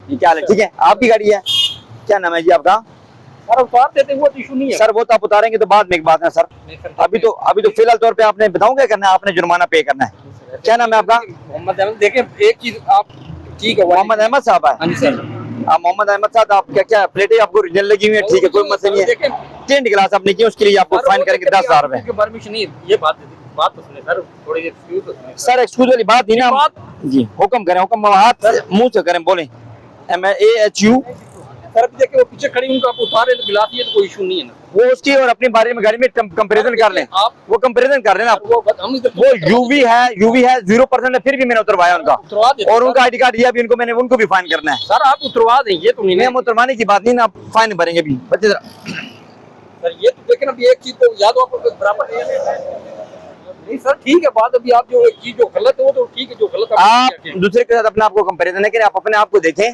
ये क्या हाल है? ठीक है, आपकी गाड़ी है, क्या नाम है जी आपका? सर उतार देते वो तो इशू नहीं है सर वो तो आप उतारेंगे तो बाद में एक बात है सर। नहीं सर, अभी तो फिलहाल तौर पे आपने बताऊं क्या करना है, आपने जुर्माना पे करना है। क्या नाम है आपका? मोहम्मद अहमद। देखें एक चीज आप ठीक है मोहम्मद अहमद साहब है। हाँ जी सर। आप मोहम्मद अहमद साहब, आप क्या क्या प्लेटें आपको ओरिजिनल लगी हुई है? ठीक है, कोई मसला नहीं है। देखें टेंट क्लास आपने की, उसके लिए आपको फाइन करेंगे 10,000 रुपए। परमिशन नहीं है। ये बात तो सुने सर, थोड़ी देर एक्सक्यूज तो सुने सर एक्सक्यूज वाली बात नहीं ना जी, हुक्म करें, हुक्म हाथ मुंह से करें, बोलें MAHU। सर अभी देखिए वो पीछे खड़ी उनको आप उतारे तो गिलाती है तो कोई इशू नहीं है ना। वो उसकी और अपने बारे में गाड़ी में कंपैरिजन कर लें, आप वो कंपैरिजन कर लेना। हम इधर वो यूवी है 0% है, फिर भी मैंने उतरवाया उनका, उतरवा देते और उनका ID कार्ड दिया भी उनको मैंने, उनको भी फाइन करना है। सर आप उतरवा दें, ये तो नहीं मैं उतरवाने की बात नहीं ना, आप फाइन भरेंगे भी बच्चे जरा। सर। ये तो देखें अभी एक चीज तो याद हो आपको बराबर नहीं सर, ठीक है बात। अभी आप जो एक चीज जो गलत है वो तो ठीक है, जो गलत आप दूसरे के साथ अपने आप को कंपैरिजन नहीं करें, आप अपने आप को देखें